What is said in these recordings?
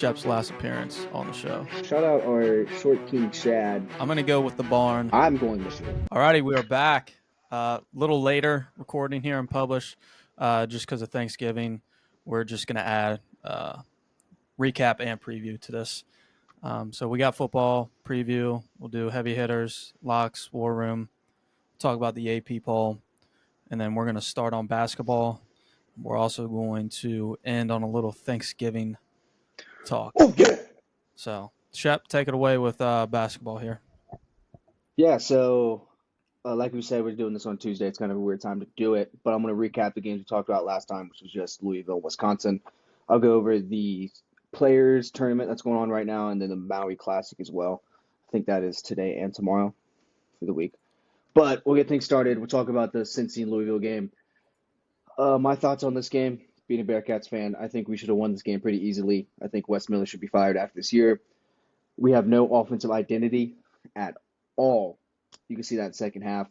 Shep's last appearance on the show. Shout out our short king Shad. I'm going to go with the barn. I'm going Michigan. Alrighty, we are back. A little later recording here and published just because of Thanksgiving. We're just going to add recap and preview to this. So we got football preview. We'll do heavy hitters, locks, war room, talk about the AP poll, and then we're going to start on basketball. We're also going to end on a little Thanksgiving talk. Oh, yeah. So, Shep, take it away with basketball here. Yeah, so like we said, we're doing this on Tuesday. It's kind of a weird time to do it, but I'm going to recap the games we talked about last time, which was just Louisville, Wisconsin. I'll go over the players tournament that's going on right now and then the Maui Classic as well. I think that is today and tomorrow for the week. But we'll get things started. We'll talk about the Cincy and Louisville game. My thoughts on this game, being a Bearcats fan, I think we should have won this game pretty easily. I think Wes Miller should be fired after this year. We have no offensive identity at all. You can see that in the second half.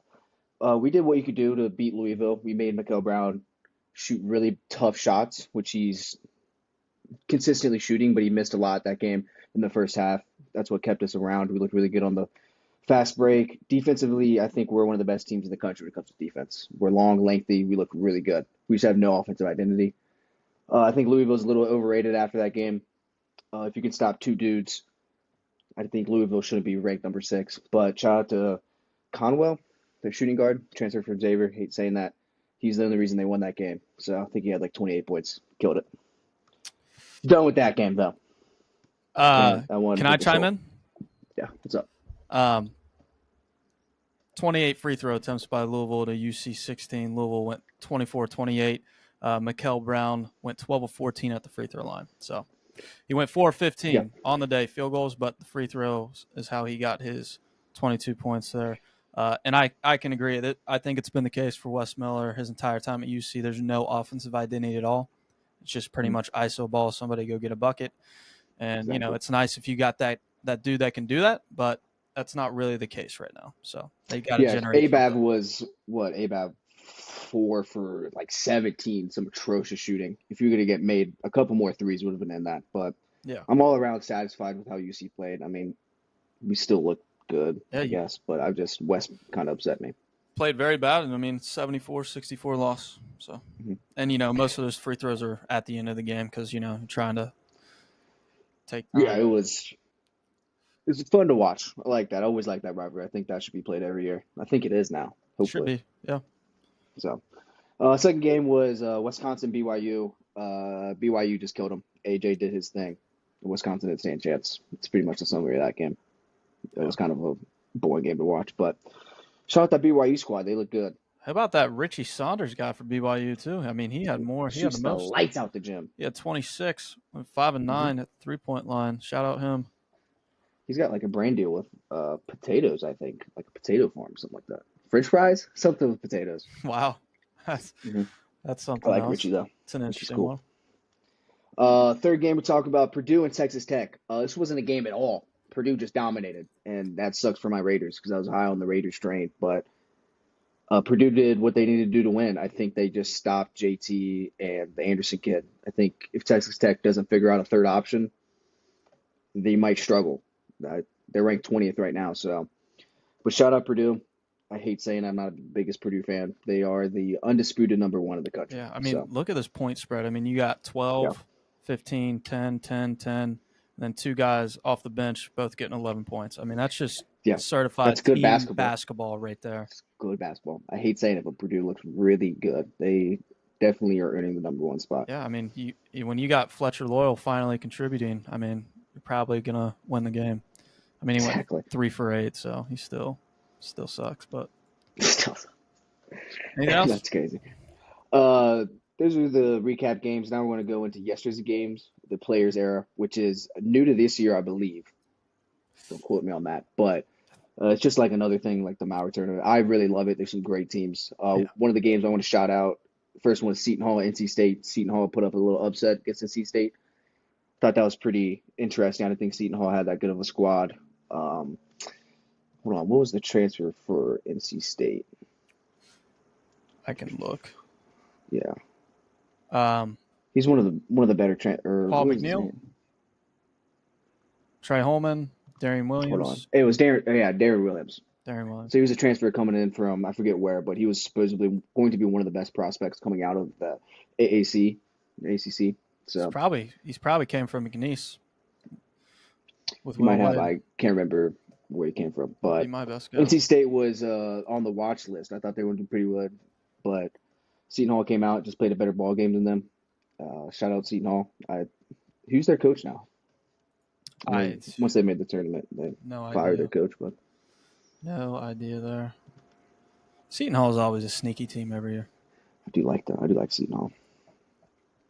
We did what you could do to beat Louisville. We made Mikael Brown shoot really tough shots, which he's consistently shooting, but he missed a lot that game in the first half. That's what kept us around. We looked really good on the fast break. Defensively, I think we're one of the best teams in the country when it comes to defense. We're long, lengthy. We look really good. We just have no offensive identity. I think Louisville's a little overrated after that game. If you can stop two dudes, I think Louisville shouldn't be ranked number 6. But shout out to Conwell, their shooting guard, transferred from Xavier. Hate saying that. He's the only reason they won that game. So I think he had like 28 points. Killed it. Done with that game, though. Can I chime in? Yeah, what's up? 28 free throw attempts by Louisville to UC 16. Louisville went 24-28. Mikael Brown went 12 of 14 at the free throw line. So he went 4 of 15 on the day, field goals, but the free throws is how he got his 22 points there. And I can agree that I think it's been the case for Wes Miller his entire time at UC. There's no offensive identity at all. It's just pretty much ISO ball, somebody go get a bucket. And, Exactly. you know, it's nice if you got that dude that can do that, but that's not really the case right now. So they got to generate. ABAB was what? ABAB 4 for like 17, some atrocious shooting. If you're going to get made, a couple more threes would have been in that. But yeah, I'm all around satisfied with how UC played. I mean, we still look good, I guess, but West kind of upset me. Played very bad, and I mean, 74-64 loss. So, and you know, most of those free throws are at the end of the game because you know you're trying to take. Yeah, it was fun to watch. I like that. I always like that rivalry. I think that should be played every year. I think it is now. Hopefully, should be. Yeah. So, second game was Wisconsin BYU. BYU just killed them. AJ did his thing. Wisconsin didn't stand a chance. It's pretty much the summary of that game. It was kind of a boring game to watch, but shout out that BYU squad. They look good. How about that Richie Saunders guy for BYU too? I mean, he had more. He had the most. Lights out the gym. He had 26, 5 and 9 at the 3-point line. Shout out him. He's got like a brand deal with potatoes, I think, like a potato farm, something like that. French fries, something with potatoes. Wow, that's something. I like else. Richie though. It's an interesting cool. one. Third game, we talk about Purdue and Texas Tech. This wasn't a game at all. Purdue just dominated, and that sucks for my Raiders because I was high on the Raiders train. But Purdue did what they needed to do to win. I think they just stopped JT and the Anderson kid. I think if Texas Tech doesn't figure out a third option, they might struggle. They're ranked 20th right now. So, but shout out Purdue. I hate saying I'm not the biggest Purdue fan. They are the undisputed number 1 in the country. Yeah, I mean, look at this point spread. I mean, you got 12, 15, 10, 10, 10, and then 2 guys off the bench both getting 11 points. I mean, that's just certified that's good basketball right there. It's good basketball. I hate saying it, but Purdue looks really good. They definitely are earning the number 1 spot. Yeah, I mean, when you got Fletcher Loyal finally contributing, I mean, you're probably going to win the game. I mean, he went 3 for 8, so he still sucks, but anything else? That's crazy. Those are the recap games. Now we're going to go into yesterday's games, the players era, which is new to this year, I believe. Don't quote me on that, but it's just like another thing, like the Maui tournament. I really love it. There's some great teams. One of the games I want to shout out, first one is Seton Hall, NC State. Seton Hall put up a little upset against NC State. Thought that was pretty interesting. I didn't think Seton Hall had that good of a squad. Hold on, what was the transfer for NC State? I can look. Yeah. He's one of the better Paul McNeil. Trey Holman, Darian Hold on. Williams, It was Darren. Yeah, Darren Williams. Darian Williams. So he was a transfer coming in from I forget where, but he was supposedly going to be one of the best prospects coming out of the AAC, ACC. So He's probably came from McNeese with he Will might have. Wade. I can't remember where he came from, Be but my best guess. NC State was on the watch list. I thought they would do pretty good, but Seton Hall came out, just played a better ball game than them. Shout out Seton Hall. Who's their coach now? Once they made the tournament, they fired their coach. But no idea there. Seton Hall is always a sneaky team every year. I do like that. I do like Seton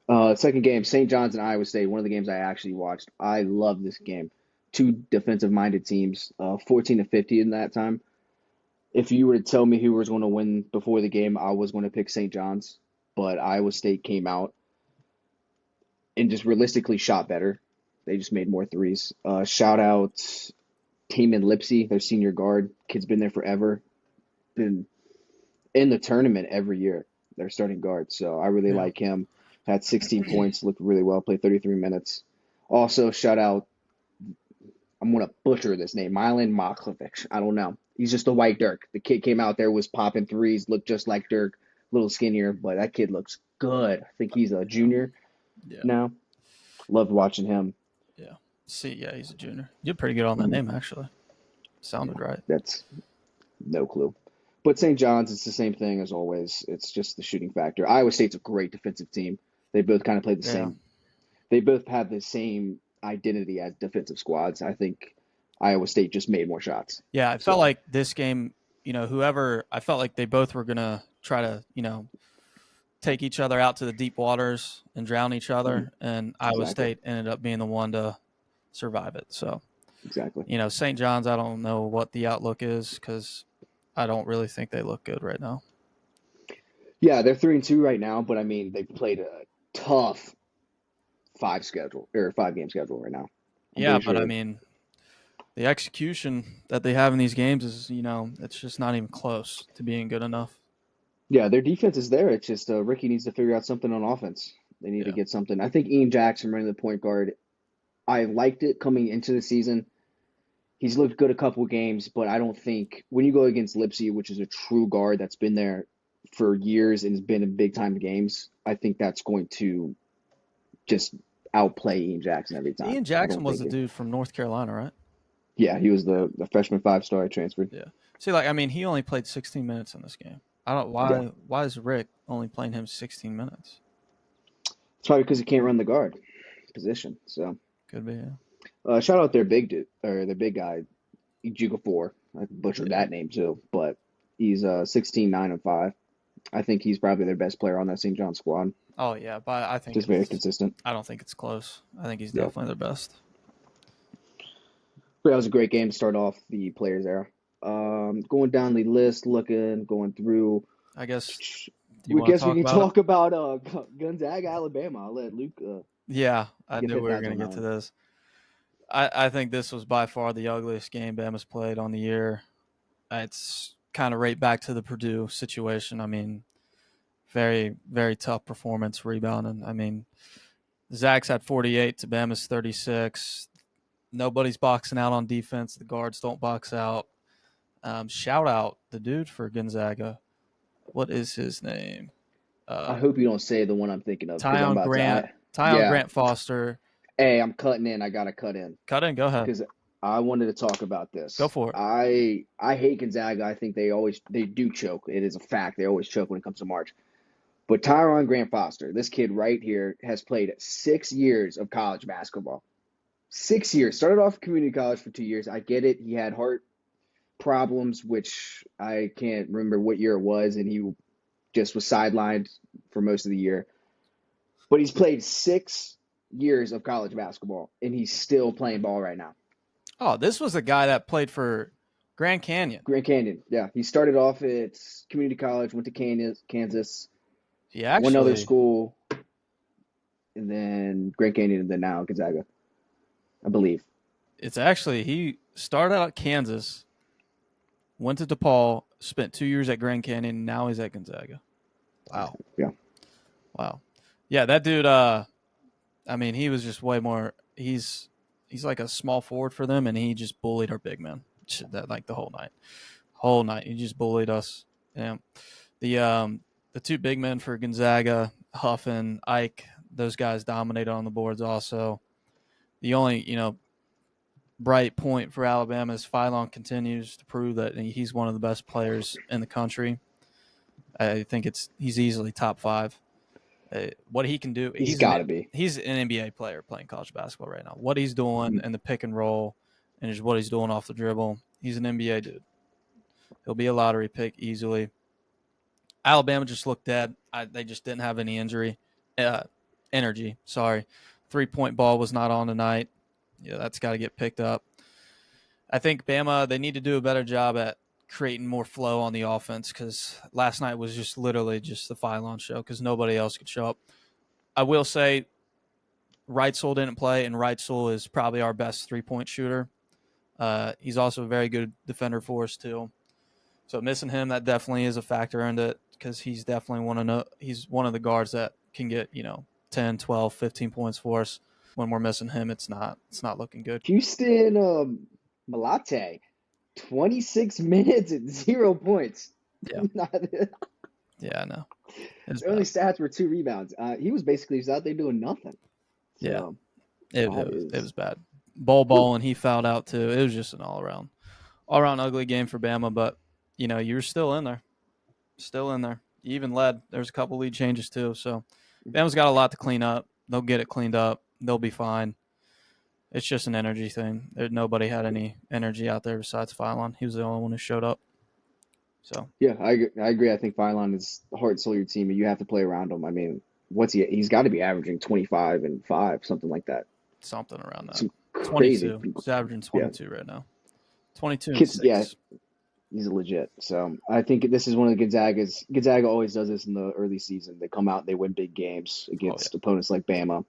Hall. Second game, St. John's and Iowa State. One of the games I actually watched. I love this game. Two defensive-minded teams, 14-50 in that time. If you were to tell me who was going to win before the game, I was going to pick St. John's, but Iowa State came out and just realistically shot better. They just made more threes. Shout out Taman Lipsey, their senior guard. Kid's been there forever. Been in the tournament every year. They're starting guard, so I really like him. Had 16 points, looked really well, played 33 minutes. Also, shout out, I'm going to butcher this name, Milan Maklovic. I don't know. He's just a white Dirk. The kid came out there, was popping threes, looked just like Dirk, a little skinnier, but that kid looks good. I think he's a junior now. Loved watching him. Yeah. He's a junior. You did pretty good on that name, actually. Sounded right. That's no clue. But St. John's, it's the same thing as always. It's just the shooting factor. Iowa State's a great defensive team. They both kind of play the same. They both have the same identity as defensive squads. I think Iowa State just made more shots. Yeah, I felt like this game, I felt like they both were going to try to, take each other out to the deep waters and drown each other. And Iowa State ended up being the one to survive it. So, exactly. St. John's, I don't know what the outlook is because I don't really think they look good right now. Yeah, they're 3-2 right now, but I mean, they've played a tough 5-game schedule right now. I mean, the execution that they have in these games is, it's just not even close to being good enough. Yeah, their defense is there. It's just Ricky needs to figure out something on offense. They need to get something. I think Ian Jackson running the point guard, I liked it coming into the season. He's looked good a couple of games, but I don't think when you go against Lipsey, which is a true guard that's been there for years and has been in big-time games, I think that's going to just outplay Ian Jackson every time. Ian Jackson was the dude from North Carolina, right? Yeah, he was the freshman 5-star transferred. Yeah. See, he only played 16 minutes in this game. I don't why is Rick only playing him 16 minutes? It's probably because he can't run the guard position. So could be. Yeah. Shout out their big dude or their big guy, Ejiofor. I butchered that name too, but he's 16, 9, and 5. I think he's probably their best player on that St. John's squad. Oh yeah, but I think just very consistent. I don't think it's close. I think he's definitely their best. But that was a great game to start off the players era. Going down the list, going through. I guess we can talk about Gonzaga, Alabama. I'll let Luke. Yeah, I knew we were going to get to this. I think this was by far the ugliest game Bama's played on the year. It's kind of right back to the Purdue situation. I mean, very, very tough performance rebounding. I mean, Zach's had 48 to Bama's 36. Nobody's boxing out on defense. The guards don't box out. Shout out the dude for Gonzaga. What is his name? I hope you don't say the one I'm thinking of. Tyon Grant Foster. Hey, I'm cutting in. I got to cut in. Cut in. Go ahead. Because I wanted to talk about this. Go for it. I hate Gonzaga. I think they do choke. It is a fact. They always choke when it comes to March. But Tyon Grant Foster, this kid right here, has played 6 years of college basketball. 6 years. Started off community college for 2 years. I get it. He had heart problems, which I can't remember what year it was, and he just was sidelined for most of the year. But he's played 6 years of college basketball, and he's still playing ball right now. Oh, this was a guy that played for Grand Canyon. Grand Canyon, yeah. He started off at community college, went to Kansas, one other school, and then Grand Canyon, and then now Gonzaga, I believe. It's actually, he started out at Kansas, went to DePaul, spent 2 years at Grand Canyon, and now he's at Gonzaga. Wow. Yeah. Wow. Yeah, that dude, he was just way more – he's he's like a small forward for them, and he just bullied our big men that like the whole night. Whole night, he just bullied us. Yeah, the two big men for Gonzaga, Huff and Ike, those guys dominated on the boards. Also, the only bright point for Alabama is Philon continues to prove that he's one of the best players in the country. I think he's easily top 5. What he can do, He's got to be. He's an NBA player playing college basketball right now. What he's doing in the pick and roll and just what he's doing off the dribble, he's an NBA dude. He'll be a lottery pick easily. Alabama just looked dead. They just didn't have any energy. Sorry. 3-point ball was not on tonight. Yeah, that's got to get picked up. I think Bama, they need to do a better job at creating more flow on the offense because last night was just literally just the Philon show because nobody else could show up. I will say Reitzel didn't play, and Reitzel is probably our best 3-point shooter. He's also a very good defender for us too. So missing him, that definitely is a factor in it because he's definitely one of the guards that can get 10, 12, 15 points for us. When we're missing him, it's not looking good. Houston Malate, 26 minutes and 0 points. Yeah. Yeah, I know. His only stats were 2 rebounds. He was basically just out there doing nothing. So, yeah, it was bad. Ball, and he fouled out too. It was just an all around ugly game for Bama. But you're still in there. You even led. There's a couple lead changes too. So Bama's got a lot to clean up. They'll get it cleaned up. They'll be fine. It's just an energy thing. Nobody had any energy out there besides Philon. He was the only one who showed up. So yeah, I agree. I think Philon is the heart and soul of your team, and you have to play around him. I mean, what's he? He's got to be averaging 25 and 5, something like that. Something around that. Some crazy. 22. He's averaging 22 right now. 22 and Kids, 6. yeah, he's legit. So I think this is one of the Gonzaga's. Gonzaga always does this in the early season. They come out and they win big games against opponents like Bama.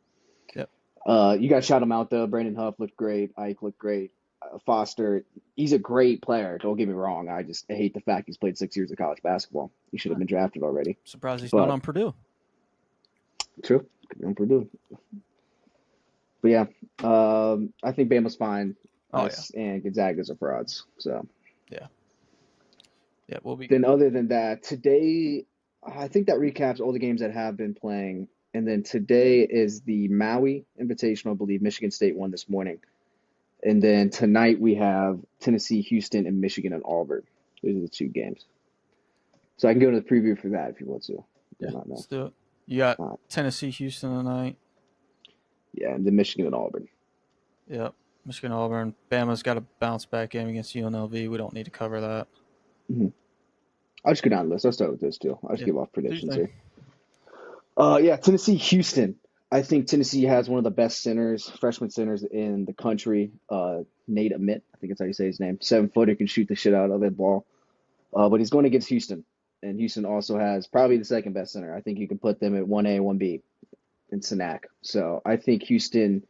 Yep. You got to shout him out though. Brandon Huff looked great. Ike looked great. Foster, he's a great player. Don't get me wrong. I hate the fact he's played 6 years of college basketball. He should have been drafted already. Surprised he's not on Purdue. True, on Purdue. But yeah, I think Bama's fine. And Gonzaga's are frauds. So yeah, we'll be. Then other than that, today I think that recaps all the games that have been playing. And then today is the Maui Invitational. I believe Michigan State won this morning. And then tonight we have Tennessee, Houston, and Michigan and Auburn. Those are the 2 games. So I can go into the preview for that if you want to. Yeah, let's do it. You got Tennessee, Houston tonight. Yeah, and then Michigan and Auburn. Yep, Michigan, Auburn. Bama's got a bounce back game against UNLV. We don't need to cover that. Mm-hmm. I'll just go down the list. I'll start with those 2. I'll just give off predictions here. Tennessee, Houston. I think Tennessee has one of the best freshman centers in the country. Nate Amit, I think that's how you say his name. 7-footer, can shoot the shit out of that ball. But he's going against Houston. And Houston also has probably the second best center. I think you can put them at 1A, 1B in Senac. So I think Houston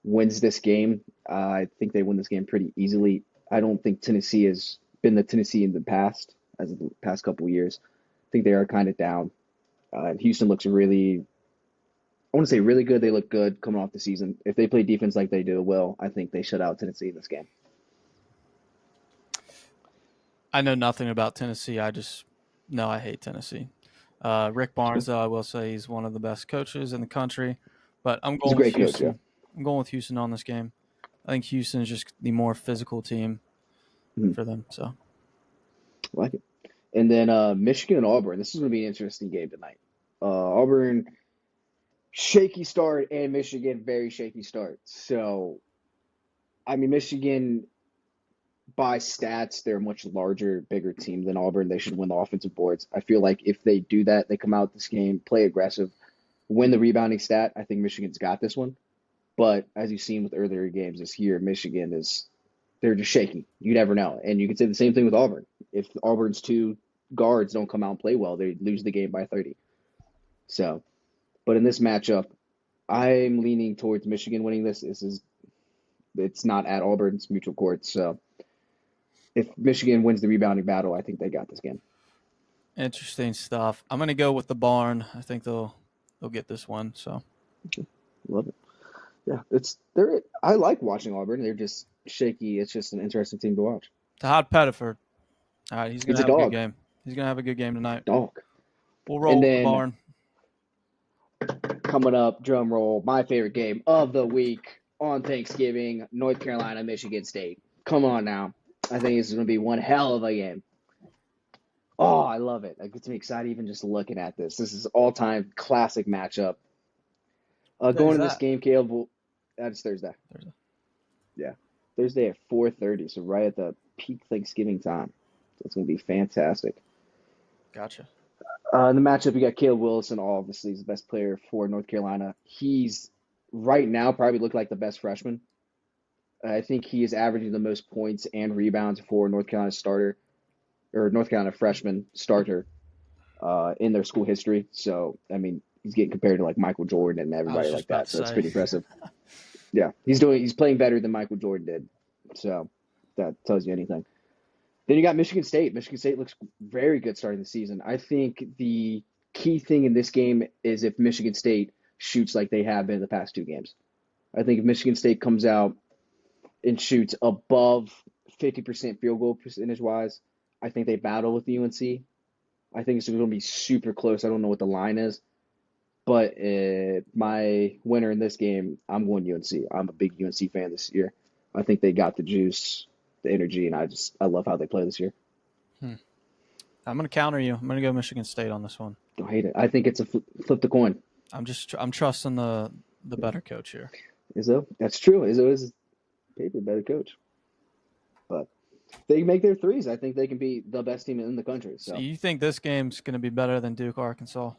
wins this game. I think they win this game pretty easily. I don't think Tennessee has been the Tennessee in the past, as of the past couple of years. I think they are kind of down. And Houston looks really, I want to say really good. They look good coming off the season. If they play defense like they do well, I think they shut out Tennessee in this game. I know nothing about Tennessee. I just know I hate Tennessee. Rick Barnes, though, I will say he's one of the best coaches in the country. But I'm going with Houston. Coach, yeah. I'm going with Houston on this game. I think Houston is just the more physical team for them. So, I like it. And then Michigan and Auburn. This is going to be an interesting game tonight. Auburn, shaky start, and Michigan, very shaky start. So, I mean, Michigan, by stats, they're a much larger, bigger team than Auburn. They should win the offensive boards. I feel like if they do that, they come out this game, play aggressive, win the rebounding stat. I think Michigan's got this one. But as you've seen with earlier games this year, Michigan they're just shaky. You never know. And you can say the same thing with Auburn. If Auburn's 2 guards don't come out and play well, they lose the game by 30. So, but in this matchup, I'm leaning towards Michigan winning this. It's not at Auburn, it's neutral court. So if Michigan wins the rebounding battle, I think they got this game. Interesting stuff. I'm going to go with the barn. I think they'll get this one. So, love it. Yeah, they're. I like watching Auburn. They're just shaky. It's just an interesting team to watch. Todd Pettiford. All right, he's going He's to a have a good dog, game. He's going to have a good game tonight. dog. We'll And roll with the then barn. coming up, drum roll, my favorite game of the week on Thanksgiving, North Carolina, Michigan State. Come on now. I think this is going to be one hell of a game. Oh, I love it. It gets me excited even just looking at this. This is all-time classic matchup. What day Going is to this that? game, Caleb, that's Thursday. Thursday. Yeah. Thursday at 4:30, so right at the peak Thanksgiving time. So it's going to be fantastic. Gotcha. In the matchup, you got Caleb Wilson, obviously, he's the best player for North Carolina. He's right now probably look like the best freshman. I think he is averaging the most points and rebounds for North Carolina starter or North Carolina freshman starter in their school history. So, I mean, he's getting compared to like Michael Jordan and I was everybody just like about that. to So it's say. pretty impressive. Yeah, he's playing better than Michael Jordan did. So that tells you anything. Then you got Michigan State. Michigan State looks very good starting the season. I think the key thing in this game is if Michigan State shoots like they have been in the past two games. I think if Michigan State comes out and shoots above 50% field goal percentage wise, I think they battle with UNC. I think it's going to be super close. I don't know what the line is, but my winner in this game, I'm going UNC. I'm a big UNC fan this year. I think they got the juice, the energy, and I love how they play this year. Hmm. I'm going to counter you. I'm going to go Michigan State on this one. Don't hate it. I think it's a flip the coin. I'm trusting the better coach here. Izzo, that's true. Izzo is paper better coach, but they make their threes. I think they can be the best team in the country. So So you think this game's going to be better than Duke Arkansas?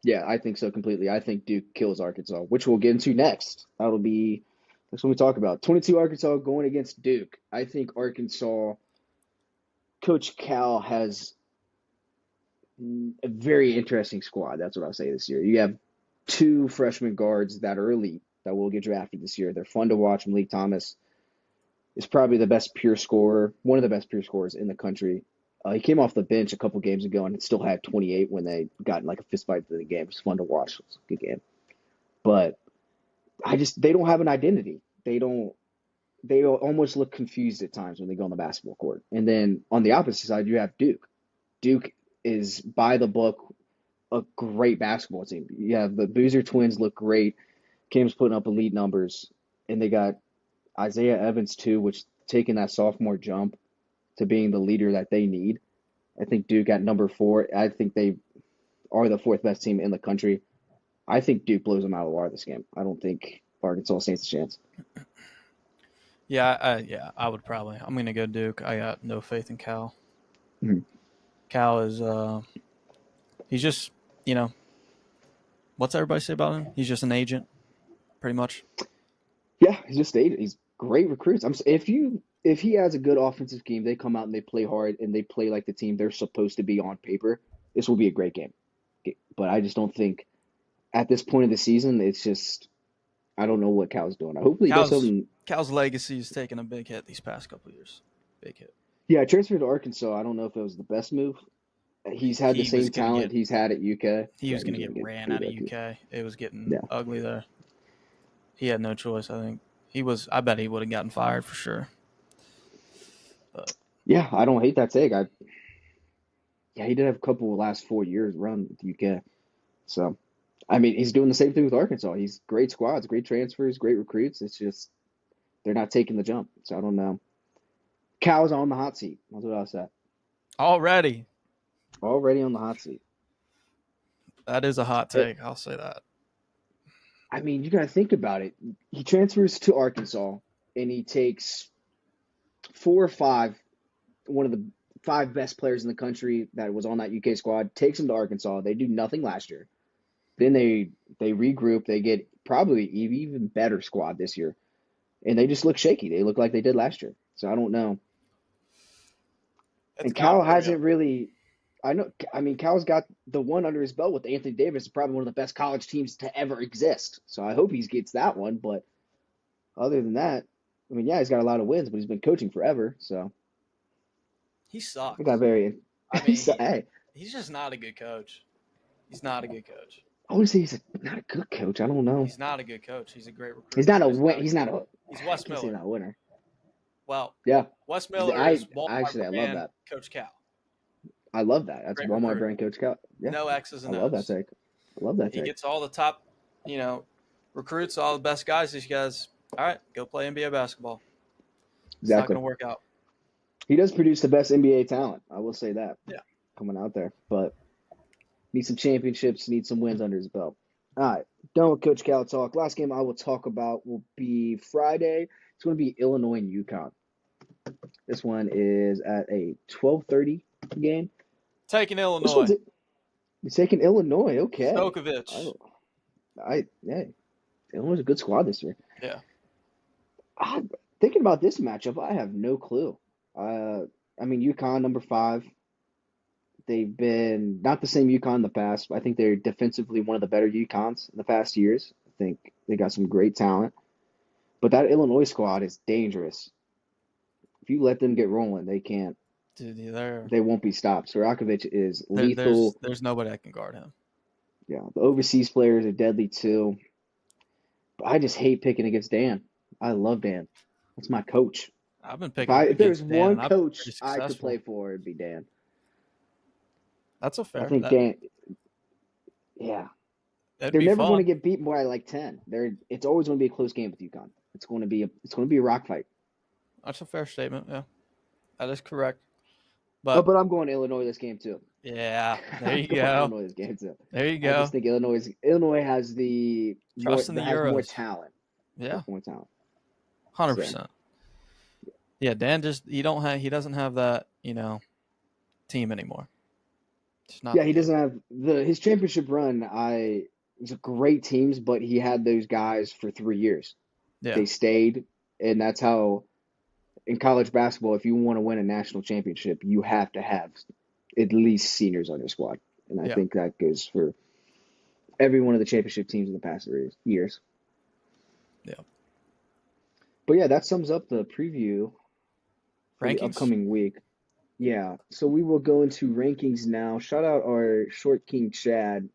yeah, I think so completely. I think Duke kills Arkansas, which we'll get into next. That'll be that's what we talk about. 22 Arkansas going against Duke. I think Arkansas Coach Cal has a very interesting squad. That's what I'll say this year. You have two freshman guards that are elite that will get drafted this year. They're fun to watch. Malik Thomas is probably the best pure scorer, one of the best pure scorers in the country. He came off the bench a couple games ago and still had 28 when they got in like a fist fight in the game. It was fun to watch. It was a good game. But they don't have an identity. They almost look confused at times when they go on the basketball court. And then on the opposite side, you have Duke. Duke is by the book a great basketball team. You have the Boozer twins look great. Cam's putting up elite numbers, and they got Isaiah Evans too, which taking that sophomore jump to being the leader that they need. I think Duke at number 4. I think they are the fourth best team in the country. I think Duke blows them out of the water this game. I don't think Arkansas stands a chance. Yeah, I would probably. I'm going to go Duke. I got no faith in Cal. Mhm. Cal is he's just, what's everybody say about him? He's just an agent, pretty much. Yeah, he's great recruits. If he has a good offensive game, they come out and they play hard and they play like the team they're supposed to be on paper. This will be a great game. But I just don't think at this point of the season, it's just I don't know what Cal's doing. Hopefully he does Cal's something. Cal's legacy has taken a big hit these past couple of years. Big hit. Yeah, transfer to Arkansas. I don't know if it was the best move. He's had the He was same gonna talent get he's had at UK. he Yeah, was gonna he's get gonna get ran pretty out of lucky. UK. It was getting Yeah, ugly there. He had no choice. I think I bet he would have gotten fired for sure. But yeah. I don't hate that take. Yeah, he did have a couple of last 4 years run with UK. So I mean, he's doing the same thing with Arkansas. He's great squads, great transfers, great recruits. It's just they're not taking the jump. So I don't know. Cal's on the hot seat. That's what I'll say. already, Already on the hot seat. that is a hot It, take. I'll say that. I mean, you got to think about it. He transfers to Arkansas and he takes 4 or 5, one of the 5 best players in the country that was on that UK squad, takes him to Arkansas. They do nothing last year. Then they regroup. They get probably even better squad this year, and they just look shaky. They look like they did last year. So I don't know. It's And got Cal for you. hasn't really. I know. I mean, Cal's got the one under his belt with Anthony Davis, probably one of the best college teams to ever exist. So I hope he gets that one. But other than that, I mean, yeah, he's got a lot of wins, but he's been coaching forever. So He I got sucks. very. I mean, Hey, he's just not a good coach. He's not a good coach. I would say he's not a good coach. I don't know. He's not a good coach. He's a great He's recruiter. not a Just win. not a He's good not coach. a. He's I Wes can't say Miller. not a winner. Well, Yeah, Wes Miller is Walmart I love brand that. Coach Cal. I love that. That's Great Walmart recruiter. brand coach Cal. Yeah, No X's I and love that O's. take. I love that He take. gets all the top, recruits, all the best guys. These guys, all right, go play NBA basketball. It's not Exactly. going to work out. He does produce the best NBA talent. I will say that. Yeah. Coming out there, but need some championships, need some wins under his belt. All right, done with Coach Cal talk. Last game I will talk about will be Friday. It's going to be Illinois and UConn. This one is at a 12:30 game. Taking This one's Illinois. you're taking Illinois. Okay. Stokovich. Hey, Illinois is a good squad this year. Yeah. Thinking about this matchup, I have no clue. I mean, UConn number 5. They've been not the same UConn in the past. But I think they're defensively one of the better UConns in the past years. I think they got some great talent, but that Illinois squad is dangerous. If you let them get rolling, they can't. Dude, They won't be stopped. Sirakovic is lethal. there's nobody that can guard him. Yeah, the overseas players are deadly too. But I just hate picking against Dan. I love Dan. That's my coach. I've been picking If there's against Dan, one and I've been coach pretty I could successful. play for, it'd be Dan. That's a I fair. think Dan. Yeah, That'd they're be never going to fun. get beat by like 10. It's always going to be a close game with UConn. It's going to be a rock fight. That's a fair statement. Yeah, that is correct. But But I'm going Illinois this game too. yeah, there I'm you going go. Illinois this game too. There you I go. just think Illinois has the more Trust in the has more Euros. talent. Yeah, More talent. 100%. Yeah, Dan he doesn't have that team anymore. It's not. Yeah, he doesn't have his championship run. It was a great teams, but he had those guys for 3 years. Yeah, They stayed, and that's how in college basketball, if you want to win a national championship, you have to have at least seniors on your squad. And I yeah. think that goes for every one of the championship teams in the past years. Yeah. But yeah, that sums up the preview for the Rankings. upcoming week. Yeah, so we will go into rankings now. Shout out our short king Chad,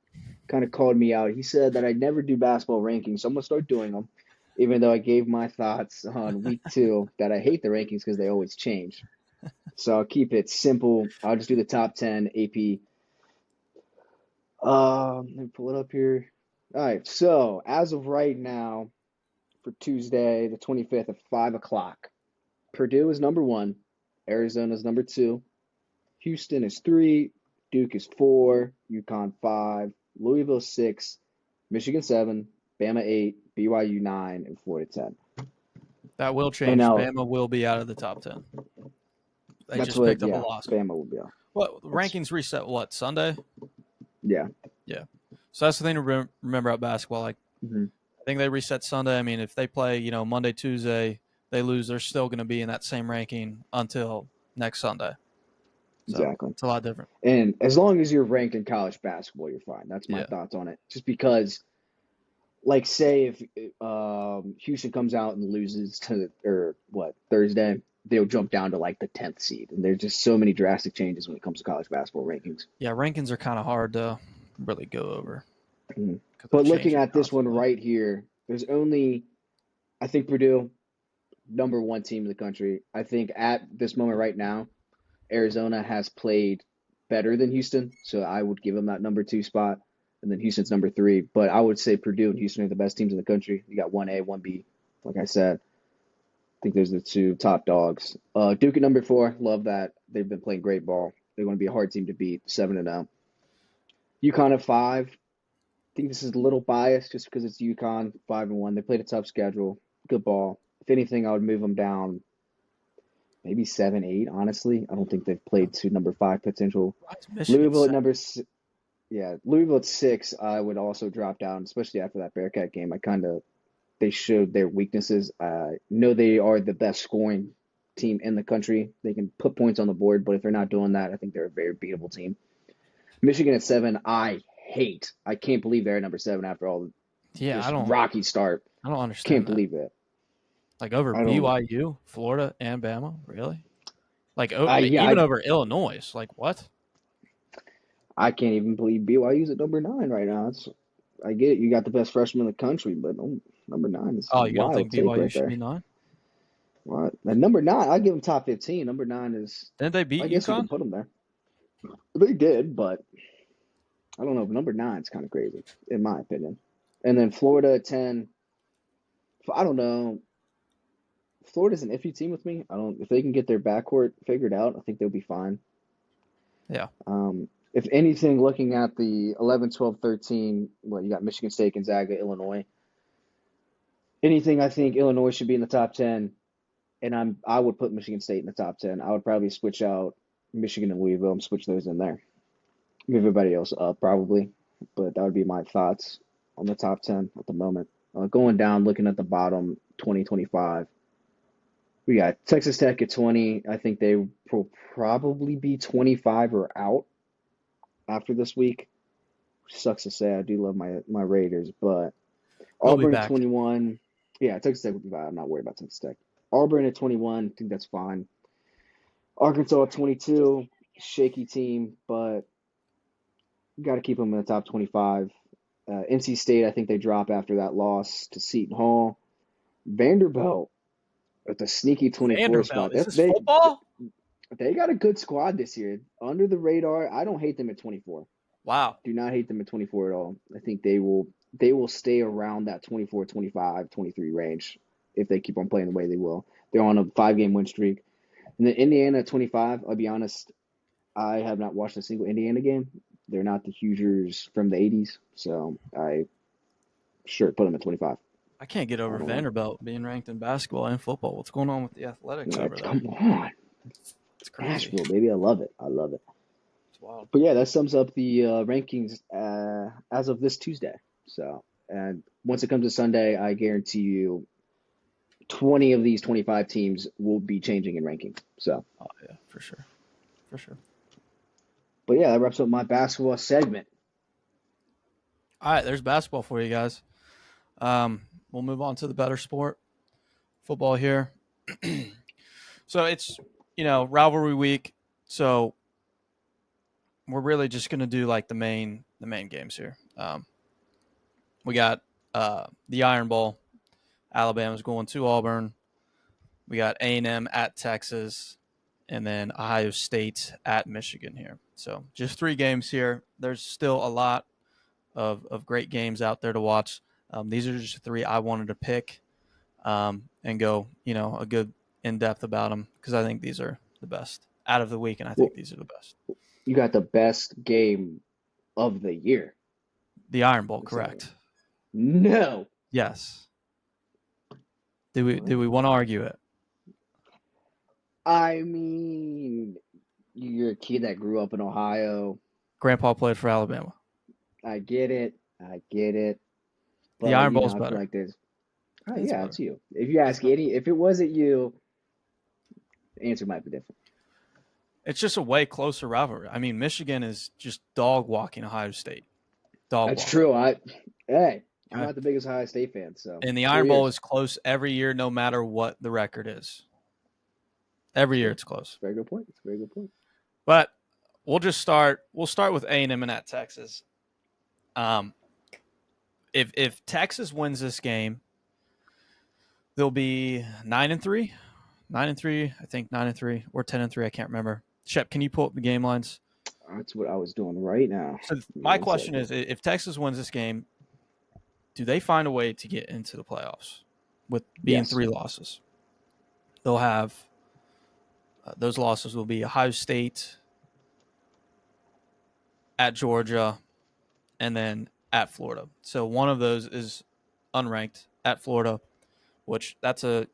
kind of called me out. He said that I'd never do basketball rankings, so I'm gonna start doing them, even though I gave my thoughts on week 2 that I hate the rankings because they always change. So I'll keep it simple. I'll just do the top 10 AP. Let me pull it up here. All right, so as of right now, for Tuesday, the 25th at 5 o'clock, Purdue is number 1, Arizona is number 2, Houston is 3, Duke is 4, UConn 5, Louisville 6, Michigan 7, Bama 8, BYU 9, and Florida 10. That will change. now- Bama will be out of the top 10. They That's just what, picked up yeah, a loss. Bama will be out. What rankings reset? What Sunday? Yeah. So that's the thing to remember about basketball. Like, hmm I think they reset Sunday. I mean, if they play, Monday, Tuesday, they lose, they're still going to be in that same ranking until next Sunday. So Exactly. it's a lot different. And as long as you're ranked in college basketball, you're fine. That's my Yeah. thoughts on it. Just because, like, say if Houston comes out and loses Thursday, they'll jump down to like the 10th seed. And there's just so many drastic changes when it comes to college basketball rankings. Yeah, rankings are kind of hard to really go over. Mhm. 'Cause But they're looking changing at this one constantly. right here, there's only, I think Purdue, number 1 team in the country. I think at this moment right now, Arizona has played better than Houston, so I would give them that number 2 spot, and then Houston's number 3. But I would say Purdue and Houston are the best teams in the country. You got 1A, 1B, like I said. I think those are the 2 top dogs. Duke at number 4, love that. They've been playing great ball. They're going to be a hard team to beat, 7-0. UConn at 5. I think this is a little biased just because it's UConn, 5-1. They played a tough schedule, good ball. If anything, I would move them down maybe 7, 8. Honestly, I don't think they've played to number 5 potential. Michigan Louisville at second. number 6. Yeah, Louisville at 6. I would also drop down, especially after that Bearcat game. They showed their weaknesses. Know they are the best scoring team in the country. They can put points on the board, but if they're not doing that, I think they're a very beatable team. Michigan at 7. I can't believe they're at number 7 after all Yeah, this I don't rocky start. understand Can't that. believe it. Like over I don't- BYU, Florida, and Bama, really? Like yeah, even over Illinois. Like what? I can't even believe BYU's at number 9 right now. I get it. You got the best freshman in the country, but number 9 is a Oh, you don't wild think take BYU right should be there. 9? What? And number 9, I give him top 15. Number 9 is, Didn't they I beat guess you UConn? could put him there. They did, but I don't know. Number 9 is kind of crazy, in my opinion. And then Florida at 10. I don't know. Florida's an iffy team with me. I don't. If they can get their backcourt figured out, I think they'll be fine. Yeah. If anything, looking at the 11, 12, 13, well, you got Michigan State, Gonzaga, Illinois. Anything, I think Illinois should be in the top 10, and I would put Michigan State in the top 10. I would probably switch out Michigan and Louisville and switch those in there. Move everybody else up probably, but that would be my thoughts on the top 10 at the moment. Going down, looking at the bottom, 2025. We got Texas Tech at 20. I think they will probably be 25 or out after this week. Sucks to say. I do love my Raiders, but They'll be Auburn at back. 21. Yeah, Texas Tech will be fine. I'm not worried about Texas Tech. Auburn at 21. I think that's fine. Arkansas at 22. Shaky team, but got to keep them in the top 25. NC State, I think they drop after that loss to Seton Hall. Vanderbilt at the sneaky 24 spot. Vanderbilt. Is this football? They got a good squad this year. Under the radar. I don't hate them at 24. Wow. Do not hate them at 24 at all. I think they will stay around that 24, 25, 23 range if they keep on playing the way they will. They're on a 5-game win streak. And then Indiana at 25, I'll be honest, I have not watched a single Indiana game. They're not the Hoosiers from the 80s, so I put them at 25. I can't get over Vanderbilt being ranked in basketball and football. What's going on with the athletics over there? Come on. It's crazy. Nashville, baby. I love it. It's wild. But yeah, that sums up the rankings as of this Tuesday. So, and once it comes to Sunday, I guarantee you 20 of these 25 teams will be changing in rankings. So, oh yeah, for sure. But yeah, that wraps up my basketball segment. All right, there's basketball for you guys. We'll move on to the better sport, football here. So it's, rivalry week. So we're really just going to do like the main games here. We got the Iron Bowl. Alabama's going to Auburn. We got A&M at Texas, and then Ohio State at Michigan here. So just 3 games here. There's still a lot of great games out there to watch. These are just 3 I wanted to pick and go, a good in-depth about them because I think these are the best out of the week, and I think these are the best. You got the best game of the year. The Iron Bowl, correct? No. Yes. Do we want to argue it? I mean, you're a kid that grew up in Ohio. Grandpa played for Alabama. I get it. But, the Iron Bowl's better. I feel like there's, yeah, it's you. If you ask if it wasn't you, the answer might be different. It's just a way closer rivalry. I mean, Michigan is just dog walking Ohio State. That's true. I'm not the biggest Ohio State fan, so. And the Iron Bowl is close every year, no matter what the record is. Every year it's close. Very good point. It's a very good point. But we'll start with A&M and at Texas. If Texas wins this game, they'll be 9-3. 9-3, I think 9-3 or 10-3. I can't remember. Shep, can you pull up the game lines? That's what I was doing right now. So my question is, if Texas wins this game, do they find a way to get into the playoffs with being 3 losses? They'll have those losses will be Ohio State, at Georgia, and then at Florida. So one of those is unranked at Florida, which that's one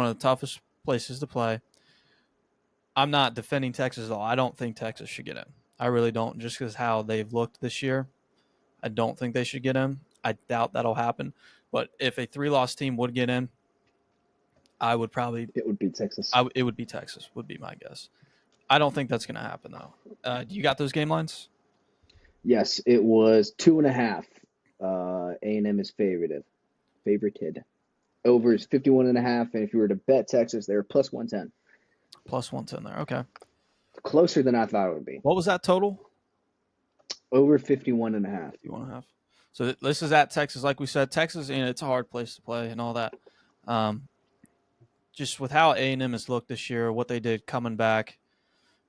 of the toughest places to play. I'm not defending Texas at all. I don't think Texas should get in. I really don't, just because how they've looked this year. I don't think they should get in. I doubt that'll happen. But if a 3-loss team would get in, I would probably... It would be Texas. It would be Texas, would be my guess. I don't think that's going to happen, though. Do you got those game lines? Yes, it was 2.5. A&M is favorited. Over is 51.5, and if you were to bet Texas, they're plus 110. Plus 110 there, okay. Closer than I thought it would be. What was that total? Over 51.5. 51.5. So this is at Texas, like we said. Texas, it's a hard place to play and all that. Just with how A&M has looked this year, what they did coming back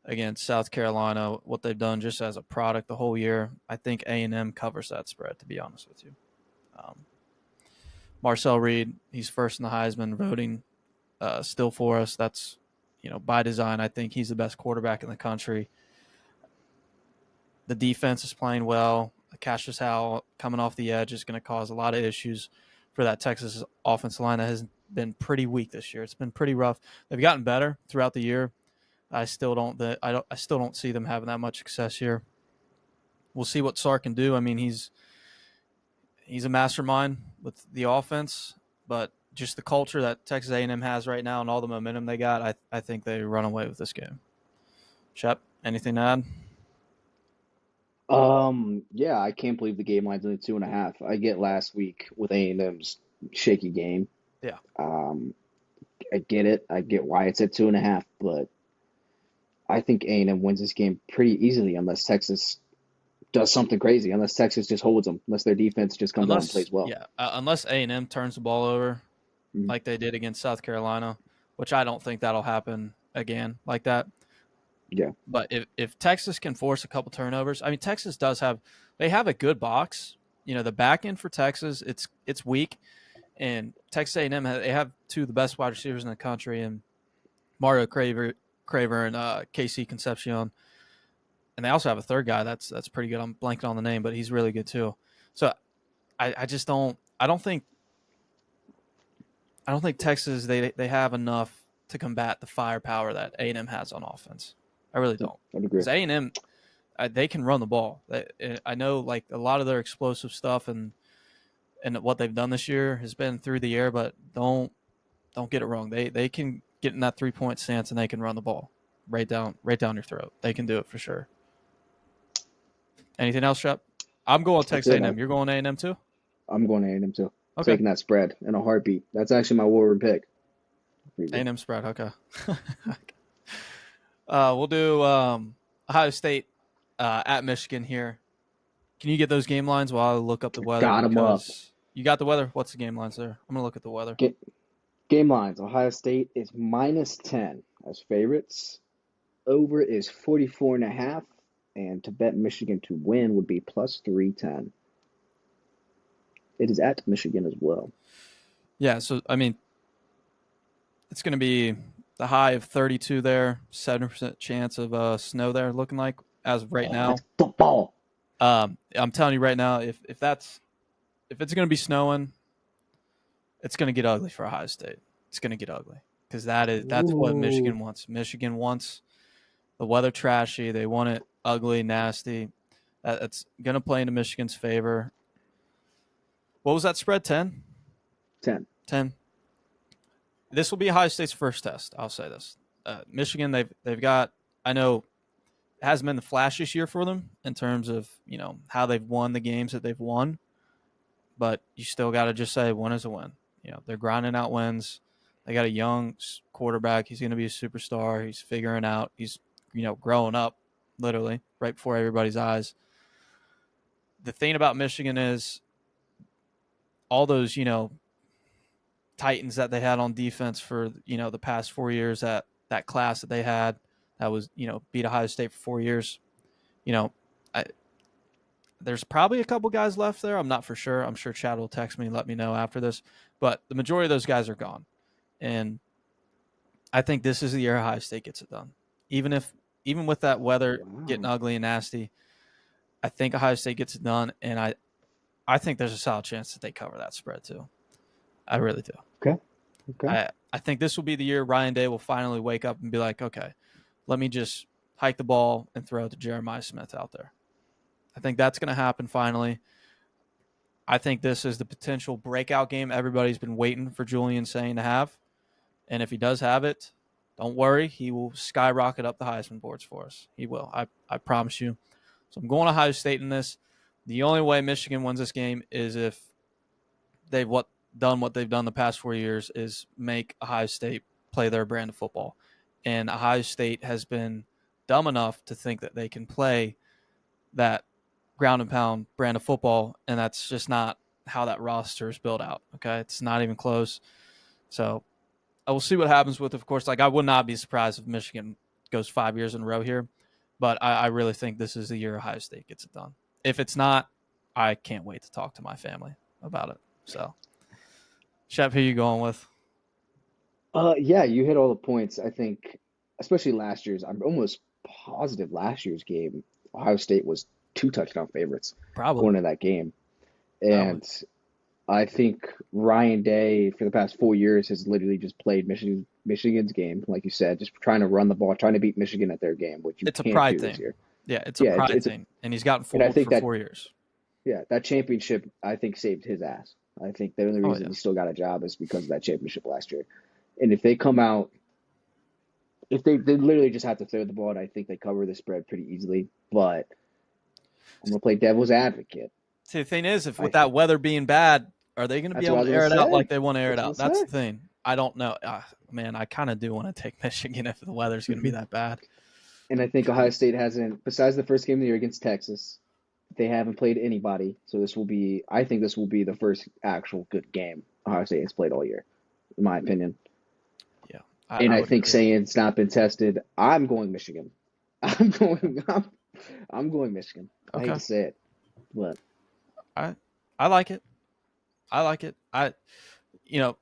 against South Carolina, what they've done just as a product the whole year, I think A&M covers that spread, to be honest with you. Marcel Reed, he's first in the Heisman voting still for us. That's, by design. I think he's the best quarterback in the country. The defense is playing well. Cassius Howell coming off the edge is going to cause a lot of issues for that Texas offensive line that has been pretty weak this year. It's been pretty rough. They've gotten better throughout the year. I still don't see them having that much success here. We'll see what Sark can do. I mean, he's a mastermind with the offense, but just the culture that Texas A&M has right now and all the momentum they got, I think they run away with this game. Shep, anything to add? Yeah, I can't believe the game line's only 2.5. I get last week with A&M's shaky game. Yeah. I get it. I get why it's at 2.5, but I think A&M wins this game pretty easily unless Texas does something crazy, unless Texas just holds them, unless their defense just comes out and plays well. Yeah, unless A&M turns the ball over Mhm. like they did against South Carolina, which I don't think that'll happen again like that. Yeah. But if Texas can force a couple turnovers, I mean, Texas they have a good box. The back end for Texas, it's weak, and Texas A&M they have two of the best wide receivers in the country, and Mario Craver and KC Concepcion, and they also have a third guy that's pretty good. I'm blanking on the name, but he's really good too. So I just don't think Texas they have enough to combat the firepower that A&M has on offense. I really don't. I'd agree. Because A&M, they can run the ball. I know like a lot of their explosive stuff and what they've done this year has been through the air, but don't get it wrong. They can get in that 3-point stance and they can run the ball right down your throat. They can do it for sure. Anything else, Shep? I'm going Texas A&M. You're going A&M too? I'm going A&M too. Okay. Taking that spread in a heartbeat. That's actually my Warward pick. A&M spread. Okay. We'll do Ohio State at Michigan here. Can you get those game lines while I look up the weather? Got them up. You got the weather? What's the game lines there? I'm going to look at the weather. Game lines. Ohio State is -10 as favorites. Over is 44.5. And to bet Michigan to win would be +310. It is at Michigan as well. Yeah, so, I mean, it's going to be the high of 32 there, 70% chance of snow there looking like as of right now. That's football. I'm telling you right now, if it's going to be snowing, it's going to get ugly for Ohio State. It's going to get ugly because that's what Michigan wants. Michigan wants the weather trashy. They want it ugly, nasty. That's going to play into Michigan's favor. What was that spread? 10? 10. This will be Ohio State's first test. I'll say this. Michigan, they've got, I know it hasn't been the flashiest year for them in terms of, how they've won the games that they've won. But you still got to just say one is a win. They're grinding out wins. They got a young quarterback. He's going to be a superstar. He's figuring out. He's, growing up literally right before everybody's eyes. The thing about Michigan is all those, Titans that they had on defense for, the past 4 years, that class that they had that was, beat Ohio State for 4 years. There's probably a couple guys left there. I'm not for sure. I'm sure Chad will text me and let me know after this. But the majority of those guys are gone. And I think this is the year Ohio State gets it done. Even with that weather getting ugly and nasty, I think Ohio State gets it done. And I think there's a solid chance that they cover that spread too. I really do. Okay. I think this will be the year Ryan Day will finally wake up and be like, okay, let me just hike the ball and throw it to Jeremiah Smith out there. I think that's going to happen finally. I think this is the potential breakout game everybody's been waiting for Julian Sain to have. And if he does have it, don't worry. He will skyrocket up the Heisman boards for us. He will. I promise you. So I'm going to Ohio State in this. The only way Michigan wins this game is if they've done what they've done the past 4 years is make Ohio State play their brand of football. And Ohio State has been dumb enough to think that they can play that ground and pound brand of football, and that's just not how that roster is built out. Okay, it's not even close. So I will see what happens with, of course. Like, I would not be surprised if Michigan goes 5 years in a row here, but I really think this is the year Ohio State gets it done. If it's not, I can't wait to talk to my family about it. So, Shep, who you going with? Yeah, you hit all the points. I think, especially last year's, I'm almost positive last year's game, Ohio State was 2 touchdown favorites Probably, going into that game. probably. And I think Ryan Day for the past 4 years has literally just played Michigan's game, like you said, just trying to run the ball, trying to beat Michigan at their game, which you It's a can't pride do this thing. year. Yeah, it's a Yeah, pride it's a, thing, and he's gotten and I fooled think for that 4 years. yeah, that championship I think saved his ass. I think the only Oh reason yeah, he still got a job is because of that championship last year. And if they come out, if they literally just have to throw the ball, and I think they cover the spread pretty easily. But I'm gonna play devil's advocate. see, the thing is, if with I that weather being bad, are they going to be That's what able I to was air it gonna out like say. they want to air it That's out? what I was That's gonna the thing. I don't know. Man, I kind of do want to take Michigan if the weather's going to be say. that bad. And I think Ohio State hasn't, besides the first game of the year against Texas, they haven't played anybody. So I think this will be the first actual good game Ohio State has played all year, in my opinion. Yeah, And I I would think agree. saying it's not been tested, I'm going Michigan. I'm going, I'm, I'm going Michigan. I hate Okay, to say it, but I I like it. I like it. You know